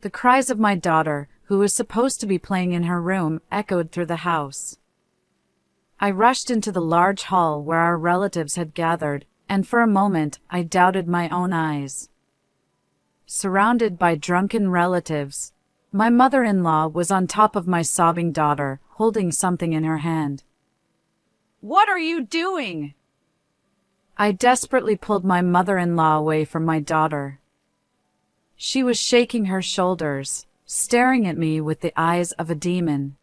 The cries of my daughter, who was supposed to be playing in her room, echoed through the house. I rushed into the large hall where our relatives had gathered, and for a moment I doubted my own eyes. Surrounded by drunken relatives, my mother-in-law was on top of my sobbing daughter, holding something in her hand. "What are you doing?" I desperately pulled my mother-in-law away from my daughter. She was shaking her shoulders, staring at me with the eyes of a demon.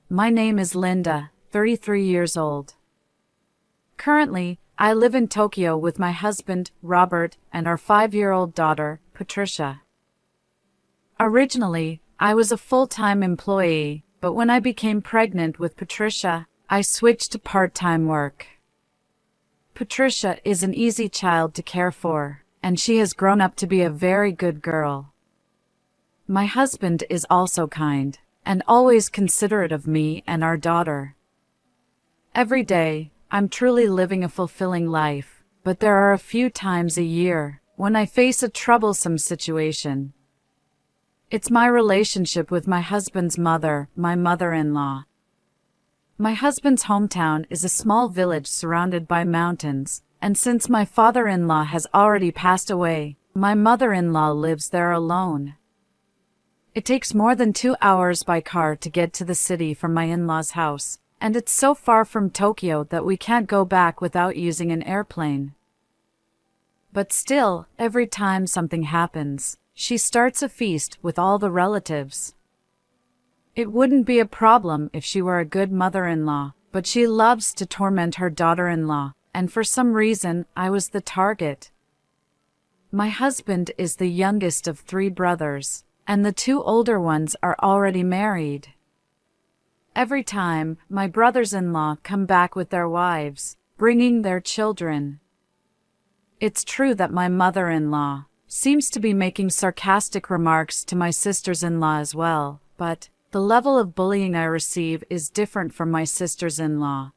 My name is Linda, 33 years old. Currently, I live in Tokyo with my husband, Robert, and our 5-year-old daughter, Patricia. Originally, I was a full-time employee, but when I became pregnant with Patricia, I switched to part-time work. Patricia is an easy child to care for, and she has grown up to be a very good girl. My husband is also kind, and always considerate of me and our daughter. Every day, I'm truly living a fulfilling life, but there are a few times a year when I face a troublesome situation. It's my relationship with my husband's mother, my mother-in-law. My husband's hometown is a small village surrounded by mountains, and since my father-in-law has already passed away, my mother-in-law lives there alone. It takes more than 2 hours by car to get to the city from my in-law's house, and it's so far from Tokyo that we can't go back without using an airplane. But still, every time something happens, she starts a feast with all the relatives. It wouldn't be a problem if she were a good mother-in-law, but she loves to torment her daughter-in-law, and for some reason, I was the target. My husband is the youngest of 3 brothers, and the 2 older ones are already married. Every time, my brothers-in-law come back with their wives, bringing their children. It's true that my mother-in-law seems to be making sarcastic remarks to my sisters-in-law as well, but the level of bullying I receive is different from my sisters-in-law.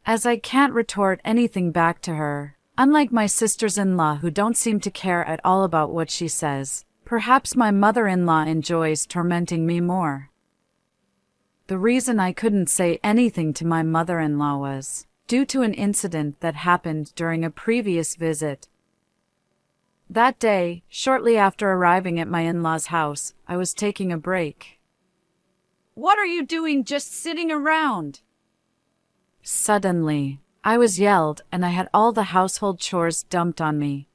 As I can't retort anything back to her, unlike my sisters-in-law who don't seem to care at all about what she says, perhaps my mother-in-law enjoys tormenting me more. The reason I couldn't say anything to my mother-in-law was due to an incident that happened during a previous visit. That day, shortly after arriving at my in-law's house, I was taking a break. "What are you doing just sitting around?" Suddenly, I was yelled and I had all the household chores dumped on me.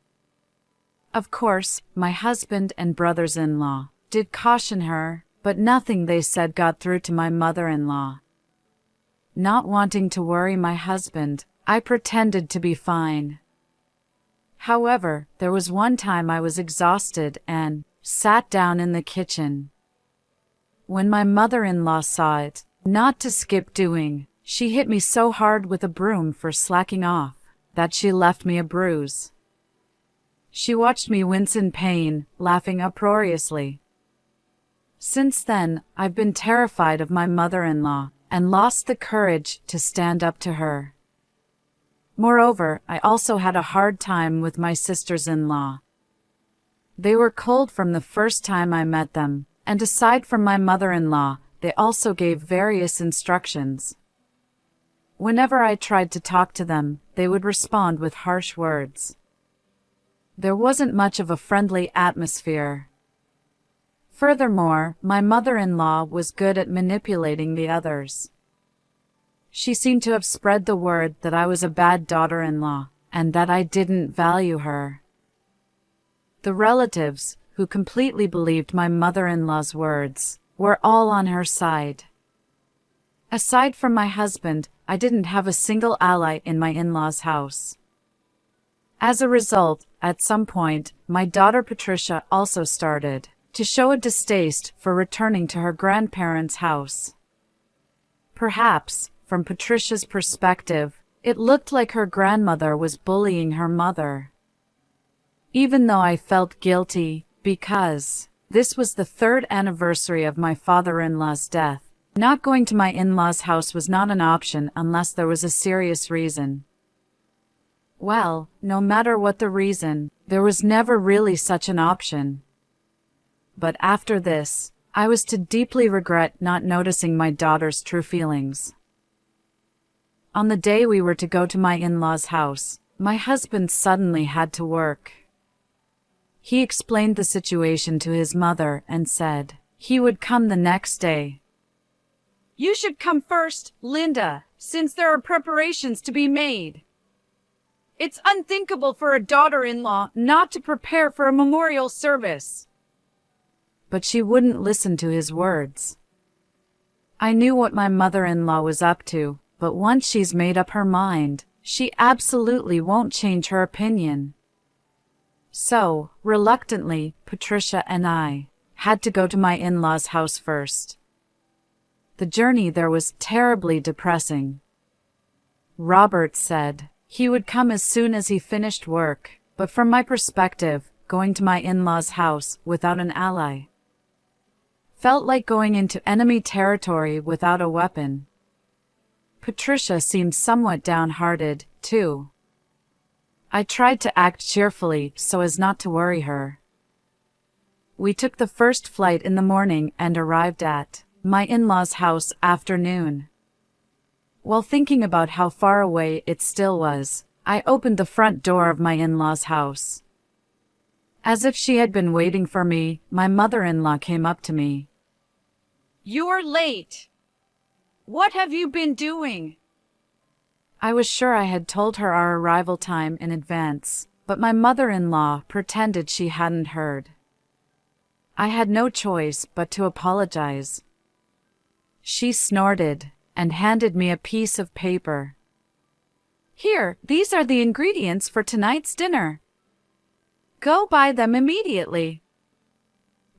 Of course, my husband and brothers-in-law did caution her, but nothing they said got through to my mother-in-law. Not wanting to worry my husband, I pretended to be fine. However, there was one time I was exhausted and sat down in the kitchen. When my mother-in-law saw it, not to skip doing, she hit me so hard with a broom for slacking off that she left me a bruise. She watched me wince in pain, laughing uproariously. Since then, I've been terrified of my mother-in-law and lost the courage to stand up to her. Moreover, I also had a hard time with my sisters-in-law. They were cold from the first time I met them, and aside from my mother-in-law, they also gave various instructions. Whenever I tried to talk to them, they would respond with harsh words. There wasn't much of a friendly atmosphere. Furthermore, my mother-in-law was good at manipulating the others. She seemed to have spread the word that I was a bad daughter-in-law, and that I didn't value her. The relatives, who completely believed my mother-in-law's words, were all on her side. Aside from my husband, I didn't have a single ally in my in-law's house. As a result, at some point, my daughter Patricia also started to show a distaste for returning to her grandparents' house. Perhaps, from Patricia's perspective, it looked like her grandmother was bullying her mother. Even though I felt guilty, because this was the 3rd anniversary of my father-in-law's death, not going to my in-laws' house was not an option unless there was a serious reason. Well, no matter what the reason, there was never really such an option. but after this, I was to deeply regret not noticing my daughter's true feelings. On the day we were to go to my in-laws' house, my husband suddenly had to work. He explained the situation to his mother and said he would come the next day. You should come first, Linda, since there are preparations to be made. It's unthinkable for a daughter-in-law not to prepare for a memorial service. But she wouldn't listen to his words. I knew what my mother-in-law was up to, but once she's made up her mind, she absolutely won't change her opinion. So, reluctantly, Patricia and I had to go to my in-laws' house first. The journey there was terribly depressing. Robert said he would come as soon as he finished work, but from my perspective, going to my in-laws' house without an ally felt like going into enemy territory without a weapon. Patricia seemed somewhat downhearted, too. I tried to act cheerfully so as not to worry her. We took the first flight in the morning and arrived at my in-laws' house after noon. While thinking about how far away it still was, I opened the front door of my in-laws' house. As if she had been waiting for me, my mother-in-law came up to me. You're late. What have you been doing? I was sure I had told her our arrival time in advance, but my mother-in-law pretended she hadn't heard. I had no choice but to apologize. She snorted and handed me a piece of paper. Here, these are the ingredients for tonight's dinner. Go buy them immediately.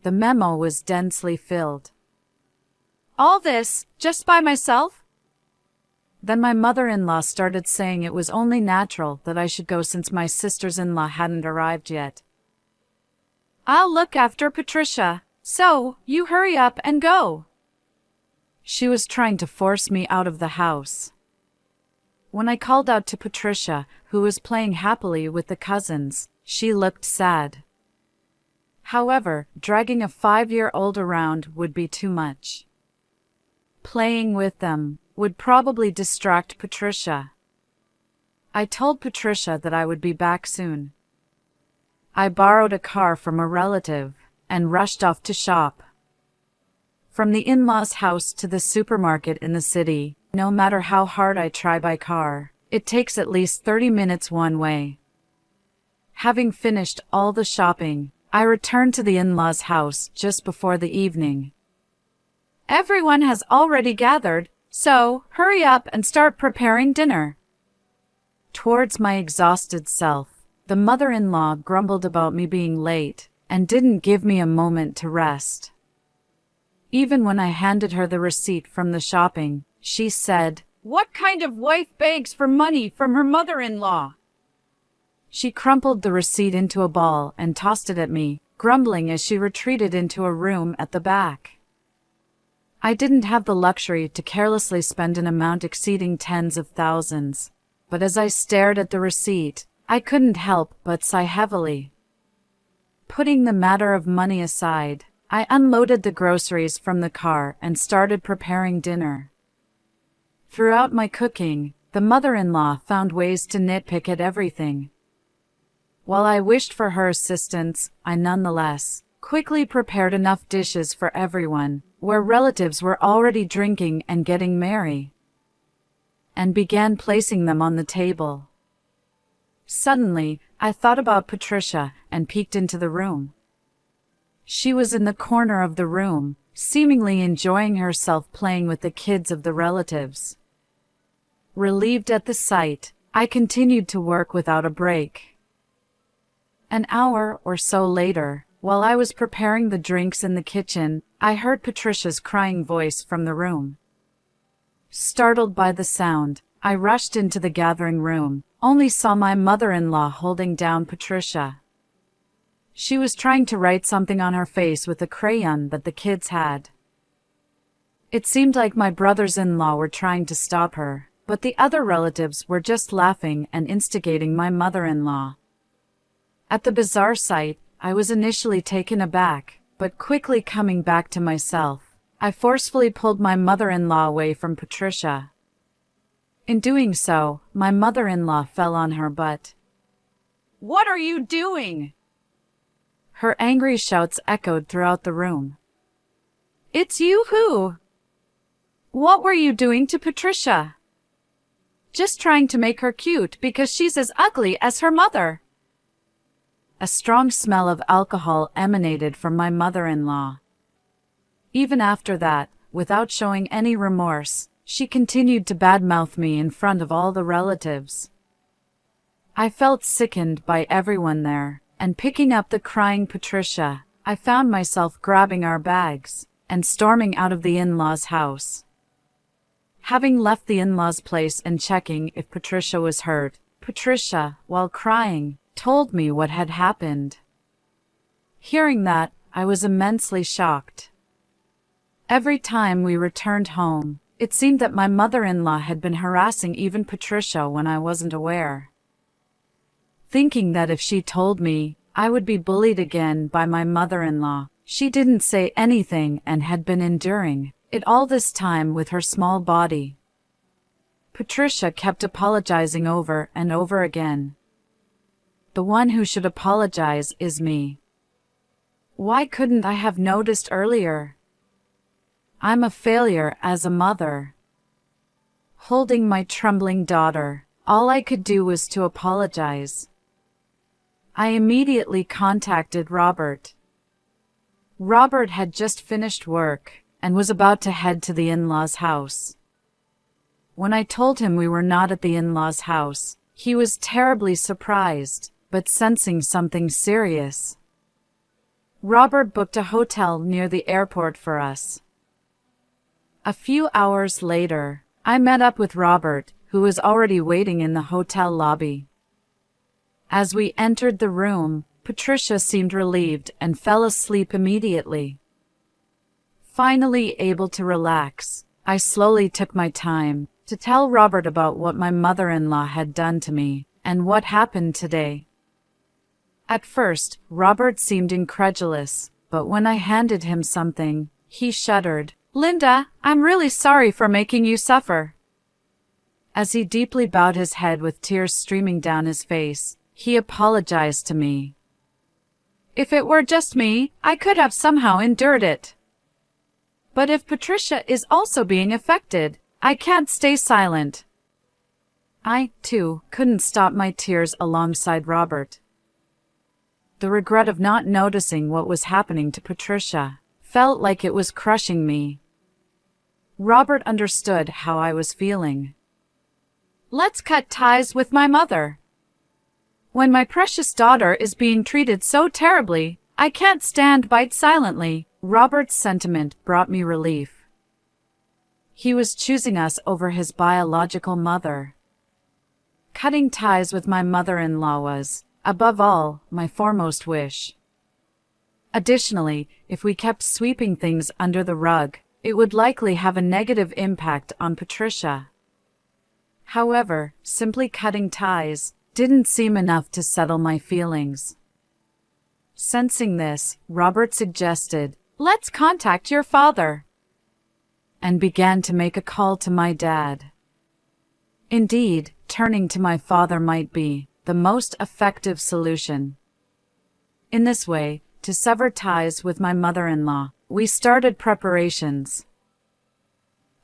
The memo was densely filled. All this, just by myself? Then my mother-in-law started saying it was only natural that I should go since my sisters-in-law hadn't arrived yet. I'll look after Patricia, so you hurry up and go. She was trying to force me out of the house. When I called out to Patricia, who was playing happily with the cousins, she looked sad. However, dragging a 5-year-old around would be too much. Playing with them would probably distract Patricia. I told Patricia that I would be back soon. I borrowed a car from a relative and rushed off to shop. From the in-laws' house to the supermarket in the city, no matter how hard I try by car, it takes at least 30 minutes one way. Having finished all the shopping, I returned to the in-laws' house just before the evening. Everyone has already gathered, so hurry up and start preparing dinner. Towards my exhausted self, the mother-in-law grumbled about me being late and didn't give me a moment to rest. Even when I handed her the receipt from the shopping, she said, "What kind of wife begs for money from her mother-in-law?" She crumpled the receipt into a ball and tossed it at me, grumbling as she retreated into a room at the back. I didn't have the luxury to carelessly spend an amount exceeding tens of thousands, but as I stared at the receipt, I couldn't help but sigh heavily. Putting the matter of money aside, I unloaded the groceries from the car and started preparing dinner. Throughout my cooking, the mother-in-law found ways to nitpick at everything. While I wished for her assistance, I nonetheless quickly prepared enough dishes for everyone, where relatives were already drinking and getting merry, and began placing them on the table. Suddenly, I thought about Patricia and peeked into the room. She was in the corner of the room, seemingly enjoying herself playing with the kids of the relatives. Relieved at the sight, I continued to work without a break. An hour or so later, while I was preparing the drinks in the kitchen, I heard Patricia's crying voice from the room. Startled by the sound, I rushed into the gathering room, only saw my mother-in-law holding down Patricia. She was trying to write something on her face with a crayon that the kids had. It seemed like my brothers-in-law were trying to stop her, but the other relatives were just laughing and instigating my mother-in-law. At the bizarre sight, I was initially taken aback, but quickly coming back to myself, I forcefully pulled my mother-in-law away from Patricia. In doing so, my mother-in-law fell on her butt. What are you doing? Her angry shouts echoed throughout the room. It's you who? What were you doing to Patricia? Just trying to make her cute because she's as ugly as her mother. A strong smell of alcohol emanated from my mother-in-law. Even after that, without showing any remorse, she continued to badmouth me in front of all the relatives. I felt sickened by everyone there, and picking up the crying Patricia, I found myself grabbing our bags and storming out of the in-laws' house. Having left the in-laws' place and checking if Patricia was hurt, Patricia, while crying, told me what had happened. Hearing that, I was immensely shocked. Every time we returned home, it seemed that my mother-in-law had been harassing even Patricia when I wasn't aware. Thinking that if she told me, I would be bullied again by my mother-in-law, she didn't say anything and had been enduring it all this time with her small body. Patricia kept apologizing over and over again. The one who should apologize is me. Why couldn't I have noticed earlier? I'm a failure as a mother. Holding my trembling daughter, all I could do was to apologize. I immediately contacted Robert. Robert had just finished work and was about to head to the in-laws' house. When I told him we were not at the in-laws' house, he was terribly surprised, but sensing something serious. Robert booked a hotel near the airport for us. A few hours later, I met up with Robert, who was already waiting in the hotel lobby. As we entered the room, Patricia seemed relieved and fell asleep immediately. Finally able to relax, I slowly took my time to tell Robert about what my mother-in-law had done to me and what happened today. At first, Robert seemed incredulous, but when I handed him something, he shuddered. Linda, I'm really sorry for making you suffer. As he deeply bowed his head with tears streaming down his face, he apologized to me. If it were just me, I could have somehow endured it. But if Patricia is also being affected, I can't stay silent. I, too, couldn't stop my tears alongside Robert. The regret of not noticing what was happening to Patricia felt like it was crushing me. Robert understood how I was feeling. Let's cut ties with my mother. When my precious daughter is being treated so terribly, I can't stand by silently. Robert's sentiment brought me relief. He was choosing us over his biological mother. Cutting ties with my mother-in-law was, above all, my foremost wish. Additionally, if we kept sweeping things under the rug, it would likely have a negative impact on Patricia. However, simply cutting ties didn't seem enough to settle my feelings. Sensing this, Robert suggested, "Let's contact your father," and began to make a call to my dad. Indeed, turning to my father might be the most effective solution. In this way, to sever ties with my mother-in-law, we started preparations.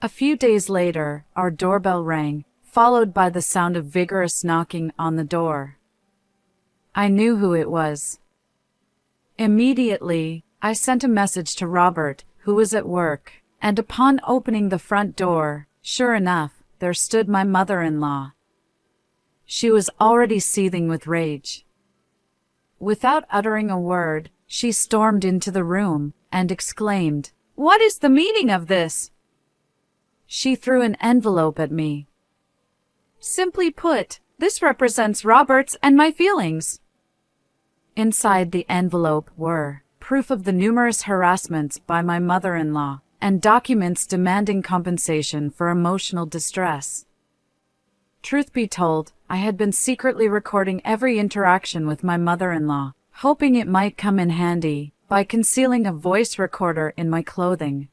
A few days later, our doorbell rang, followed by the sound of vigorous knocking on the door. I knew who it was. Immediately, I sent a message to Robert, who was at work, and upon opening the front door, sure enough, there stood my mother-in-law. She was already seething with rage. Without uttering a word, she stormed into the room and exclaimed, "What is the meaning of this?" She threw an envelope at me. "Simply put, this represents Robert's and my feelings." Inside the envelope were proof of the numerous harassments by my mother-in-law and documents demanding compensation for emotional distress. Truth be told, I had been secretly recording every interaction with my mother-in-law, hoping it might come in handy by concealing a voice recorder in my clothing.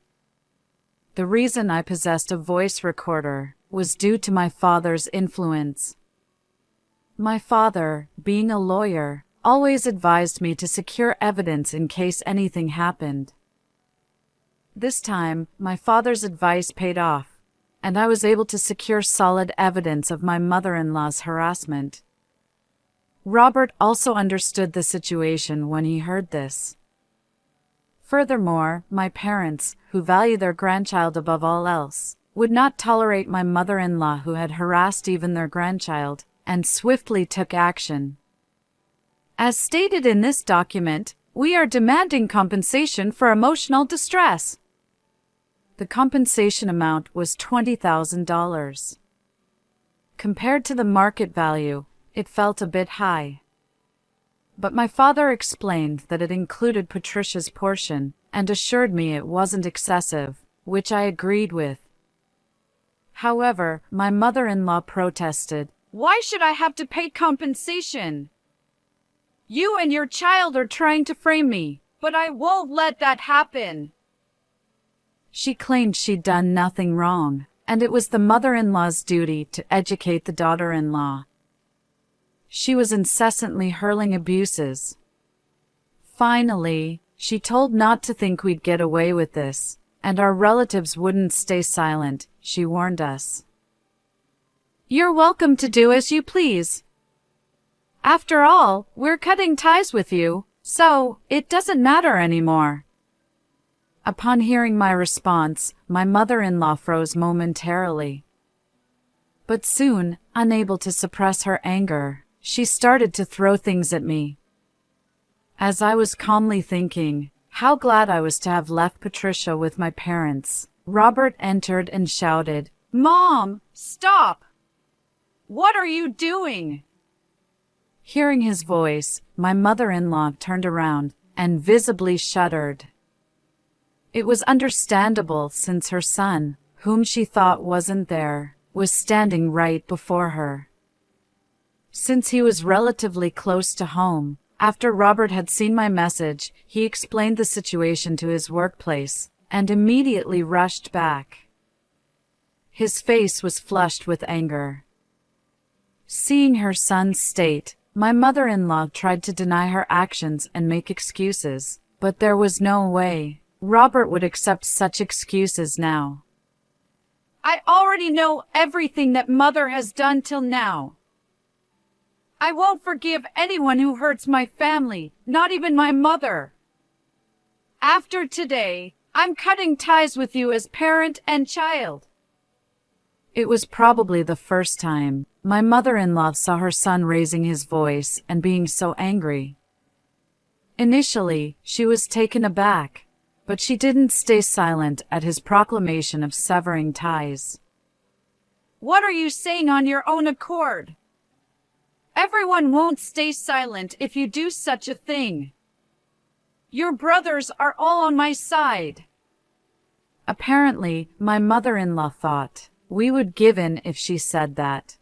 The reason I possessed a voice recorder was due to my father's influence. My father, being a lawyer, always advised me to secure evidence in case anything happened. This time, my father's advice paid off, and I was able to secure solid evidence of my mother-in-law's harassment. Robert also understood the situation when he heard this. Furthermore, my parents, who value their grandchild above all else, would not tolerate my mother-in-law who had harassed even their grandchild, and swiftly took action. As stated in this document, we are demanding compensation for emotional distress. The compensation amount was $20,000. Compared to the market value, it felt a bit high. But my father explained that it included Patricia's portion and assured me it wasn't excessive, which I agreed with. However, my mother-in-law protested. Why should I have to pay compensation? You and your child are trying to frame me, but I won't let that happen. She claimed she'd done nothing wrong, and it was the mother-in-law's duty to educate the daughter-in-law. She was incessantly hurling abuses. Finally, she told not to think we'd get away with this, and our relatives wouldn't stay silent, she warned us. You're welcome to do as you please. After all, we're cutting ties with you, so it doesn't matter anymore. Upon hearing my response, my mother-in-law froze momentarily. But soon, unable to suppress her anger, she started to throw things at me. As I was calmly thinking how glad I was to have left Patricia with my parents, Robert entered and shouted, Mom, stop! What are you doing? Hearing his voice, my mother-in-law turned around and visibly shuddered. It was understandable since her son, whom she thought wasn't there, was standing right before her. Since he was relatively close to home, after Robert had seen my message, he explained the situation to his workplace and immediately rushed back. His face was flushed with anger. Seeing her son's state, my mother-in-law tried to deny her actions and make excuses, but there was no way Robert would accept such excuses now. I already know everything that Mother has done till now. I won't forgive anyone who hurts my family, not even my mother. After today, I'm cutting ties with you as parent and child. It was probably the first time my mother-in-law saw her son raising his voice and being so angry. Initially, she was taken aback, but she didn't stay silent at his proclamation of severing ties. What are you saying on your own accord? Everyone won't stay silent if you do such a thing. Your brothers are all on my side. Apparently, my mother-in-law thought we would give in if she said that.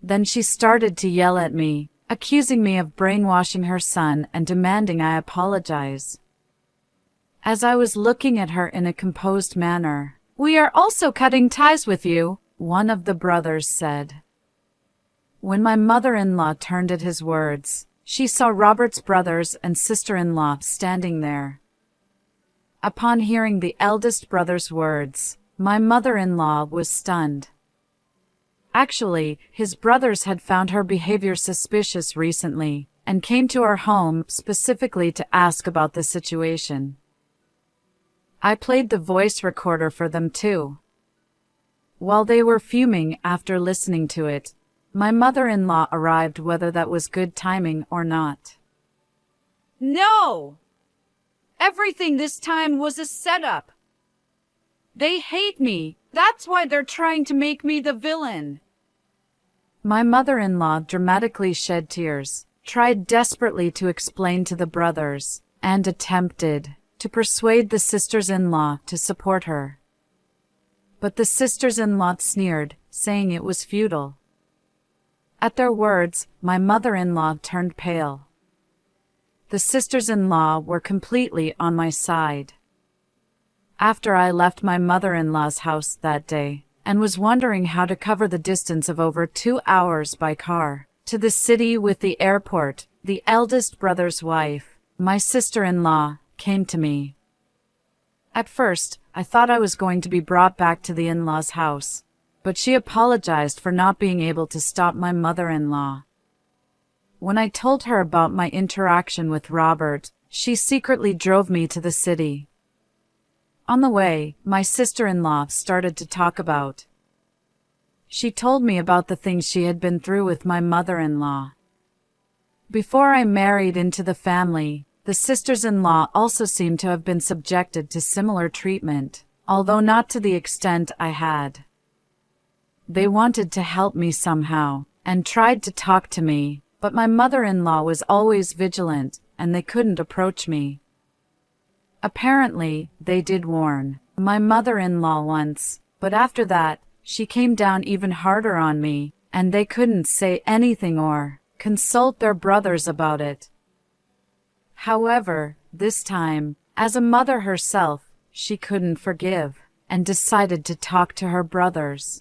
Then she started to yell at me, accusing me of brainwashing her son and demanding I apologize. As I was looking at her in a composed manner, "We are also cutting ties with you," one of the brothers said. When my mother-in-law turned at his words, she saw Robert's brothers and sister-in-law standing there. Upon hearing the eldest brother's words, my mother-in-law was stunned. Actually, his brothers had found her behavior suspicious recently and came to our home specifically to ask about the situation. I played the voice recorder for them too. While they were fuming after listening to it, my mother-in-law arrived whether that was good timing or not. No! Everything this time was a setup. They hate me. That's why they're trying to make me the villain. My mother-in-law dramatically shed tears, tried desperately to explain to the brothers, and attempted to persuade the sisters-in-law to support her. But the sisters-in-law sneered, saying it was futile. At their words, my mother-in-law turned pale. the sisters-in-law were completely on my side. After I left my mother-in-law's house that day, and was wondering how to cover the distance of over 2 hours by car to the city with the airport, the eldest brother's wife, my sister-in-law, came to me. At first, I thought I was going to be brought back to the in-laws' house, but she apologized for not being able to stop my mother-in-law. When I told her about my interaction with Robert, she secretly drove me to the city. On the way, my sister-in-law started to talk about. She told me about the things she had been through with my mother-in-law. Before I married into the family, the sisters-in-law also seemed to have been subjected to similar treatment, although not to the extent I had. They wanted to help me somehow, and tried to talk to me, but my mother-in-law was always vigilant, and they couldn't approach me. Apparently, they did warn my mother-in-law once, but after that, she came down even harder on me, and they couldn't say anything or consult their brothers about it. However, this time, as a mother herself, she couldn't forgive, and decided to talk to her brothers.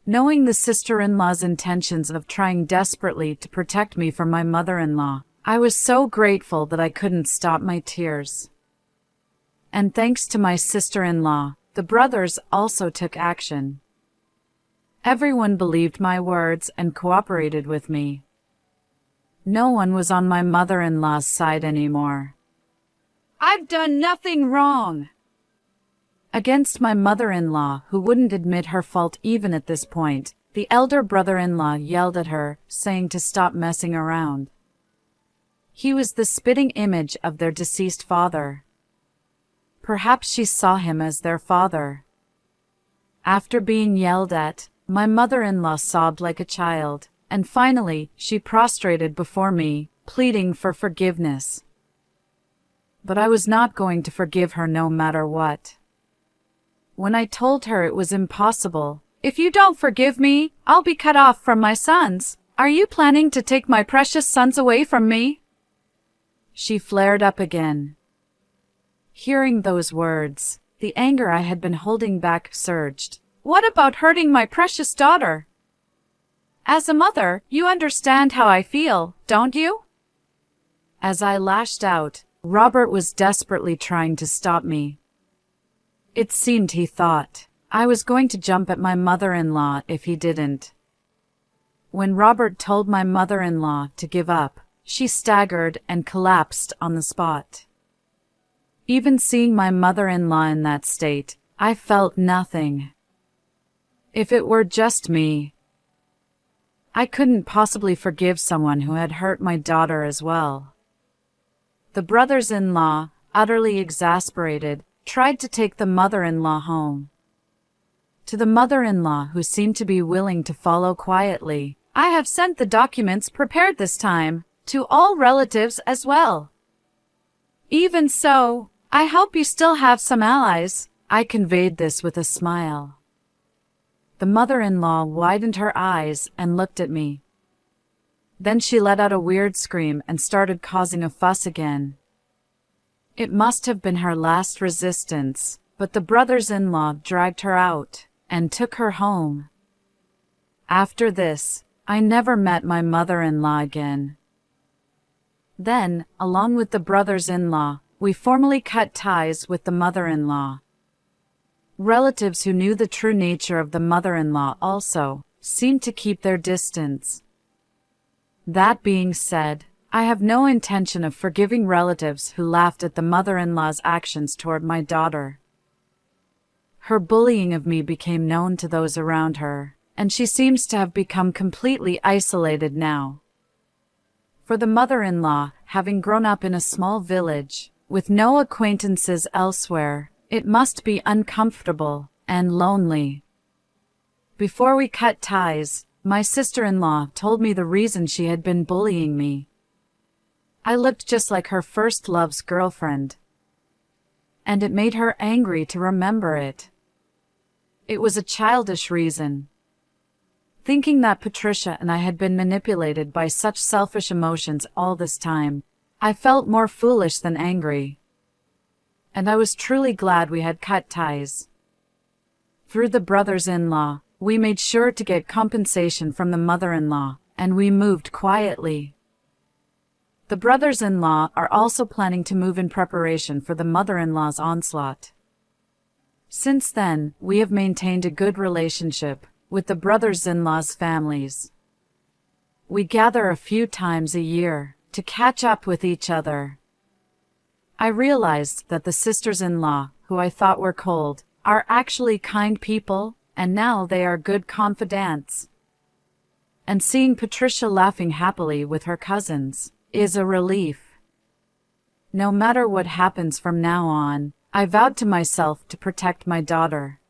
Knowing the sister-in-law's intentions of trying desperately to protect me from my mother-in-law, I was so grateful that I couldn't stop my tears. And thanks to my sister-in-law, the brothers also took action. Everyone believed my words and cooperated with me. No one was on my mother-in-law's side anymore. I've done nothing wrong. Against my mother-in-law, who wouldn't admit her fault even at this point, the elder brother-in-law yelled at her, saying to stop messing around. He was the spitting image of their deceased father. Perhaps she saw him as their father. After being yelled at, my mother-in-law sobbed like a child, and finally she prostrated before me, pleading for forgiveness. But I was not going to forgive her no matter what. When I told her it was impossible, "If you don't forgive me, I'll be cut off from my sons. Are you planning to take my precious sons away from me?" she flared up again. Hearing those words, the anger I had been holding back surged. "What about hurting my precious daughter? As a mother, you understand how I feel, don't you?" As I lashed out, Robert was desperately trying to stop me. It seemed he thought I was going to jump at my mother-in-law if he didn't. When Robert told my mother-in-law to give up, she staggered and collapsed on the spot. Even seeing my mother-in-law in that state, I felt nothing. If it were just me, I couldn't possibly forgive someone who had hurt my daughter as well. The brothers-in-law, utterly exasperated, tried to take the mother-in-law home. To the mother-in-law, who seemed to be willing to follow quietly, "I have sent the documents prepared this time to all relatives as well. Even so, I hope you still have some allies." I conveyed this with a smile. The mother-in-law widened her eyes and looked at me. Then she let out a weird scream and started causing a fuss again. It must have been her last resistance, but the brothers-in-law dragged her out and took her home. After this, I never met my mother-in-law again. Then, along with the brothers-in-law, we formally cut ties with the mother-in-law. Relatives who knew the true nature of the mother-in-law also seemed to keep their distance. That being said, I have no intention of forgiving relatives who laughed at the mother-in-law's actions toward my daughter. Her bullying of me became known to those around her, and she seems to have become completely isolated now. For the mother-in-law, having grown up in a small village, with no acquaintances elsewhere, it must be uncomfortable and lonely. Before we cut ties, my sister-in-law told me the reason she had been bullying me. I looked just like her first love's girlfriend, and it made her angry to remember it. It was a childish reason. Thinking that Patricia and I had been manipulated by such selfish emotions all this time, I felt more foolish than angry. And I was truly glad we had cut ties. Through the brothers-in-law, we made sure to get compensation from the mother-in-law, and we moved quietly. The brothers-in-law are also planning to move in preparation for the mother-in-law's onslaught. Since then, we have maintained a good relationship with the brothers-in-law's families. We gather a few times a year to catch up with each other. I realized that the sisters-in-law, who I thought were cold, are actually kind people, and now they are good confidants. And seeing Patricia laughing happily with her cousins is a relief. No matter what happens from now on, I vowed to myself to protect my daughter.